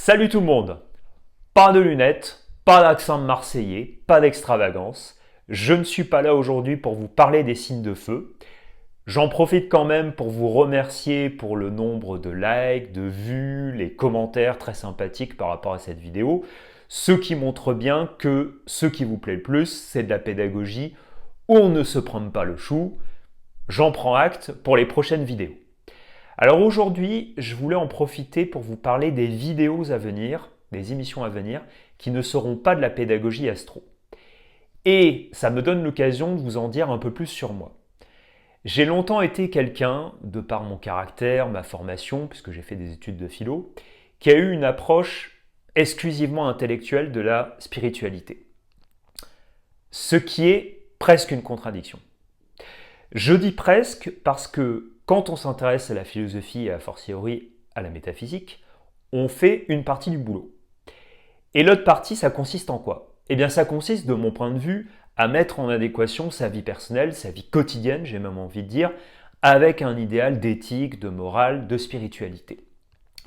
Salut tout le monde. Pas de lunettes, pas d'accent marseillais, pas d'extravagance. Je ne suis pas là aujourd'hui pour vous parler des signes de feu. J'en profite quand même pour vous remercier pour le nombre de likes, de vues, les commentaires très sympathiques par rapport à cette vidéo. Ce qui montre bien que ce qui vous plaît le plus, c'est de la pédagogie où on ne se prend pas le chou. J'en prends acte pour les prochaines vidéos. Alors aujourd'hui, je voulais en profiter pour vous parler des vidéos à venir, des émissions à venir, qui ne seront pas de la pédagogie astro. Et ça me donne l'occasion de vous en dire un peu plus sur moi. J'ai longtemps été quelqu'un, de par mon caractère, ma formation, puisque j'ai fait des études de philo, qui a eu une approche exclusivement intellectuelle de la spiritualité. Ce qui est presque une contradiction. Je dis presque parce que quand on s'intéresse à la philosophie et a fortiori à la métaphysique, on fait une partie du boulot. Et l'autre partie, ça consiste en quoi? Eh bien, ça consiste, de mon point de vue, à mettre en adéquation sa vie personnelle, sa vie quotidienne, j'ai même envie de dire, avec un idéal d'éthique, de morale, de spiritualité.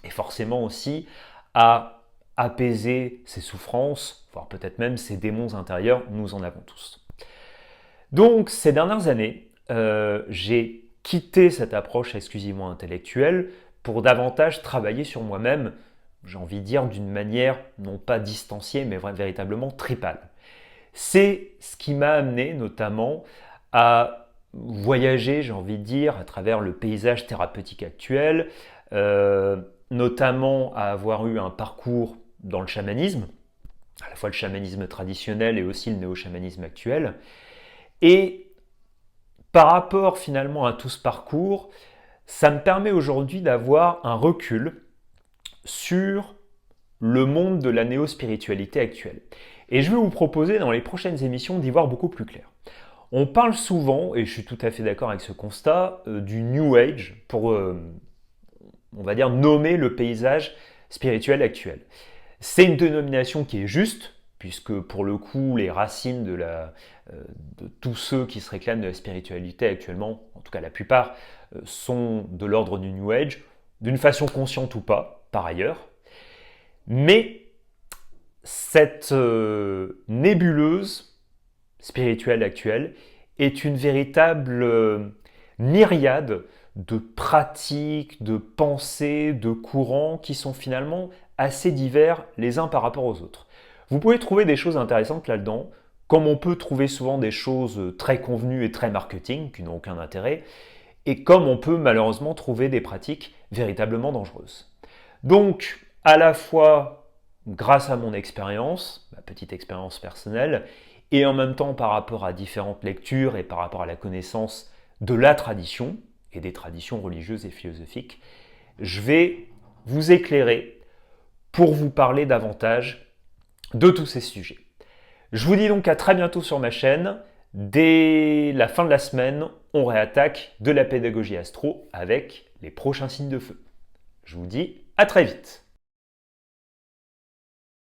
Et forcément aussi à apaiser ses souffrances, voire peut-être même ses démons intérieurs, nous en avons tous. Donc, ces dernières années, j'ai quitté cette approche exclusivement intellectuelle pour davantage travailler sur moi-même, j'ai envie de dire d'une manière non pas distanciée, mais véritablement tripale. C'est ce qui m'a amené notamment à voyager, j'ai envie de dire, à travers le paysage thérapeutique actuel, notamment à avoir eu un parcours dans le chamanisme, à la fois le chamanisme traditionnel et aussi le néo-chamanisme actuel. Et par rapport finalement à tout ce parcours, ça me permet aujourd'hui d'avoir un recul sur le monde de la néo-spiritualité actuelle. Et je vais vous proposer dans les prochaines émissions d'y voir beaucoup plus clair. On parle souvent, et je suis tout à fait d'accord avec ce constat, du New Age pour, on va dire, nommer le paysage spirituel actuel. C'est une dénomination qui est juste, puisque pour le coup, les racines de tous ceux qui se réclament de la spiritualité actuellement, en tout cas la plupart, sont de l'ordre du New Age, d'une façon consciente ou pas, par ailleurs. Mais cette nébuleuse spirituelle actuelle est une véritable myriade de pratiques, de pensées, de courants qui sont finalement assez divers les uns par rapport aux autres. Vous pouvez trouver des choses intéressantes là-dedans, comme on peut trouver souvent des choses très convenues et très marketing, qui n'ont aucun intérêt, et comme on peut malheureusement trouver des pratiques véritablement dangereuses. Donc, à la fois grâce à mon expérience, ma petite expérience personnelle, et en même temps par rapport à différentes lectures et par rapport à la connaissance de la tradition, et des traditions religieuses et philosophiques, je vais vous éclairer pour vous parler davantage de tous ces sujets. Je vous dis donc à très bientôt sur ma chaîne. Dès la fin de la semaine, on réattaque de la pédagogie astro avec les prochains signes de feu. Je vous dis à très vite.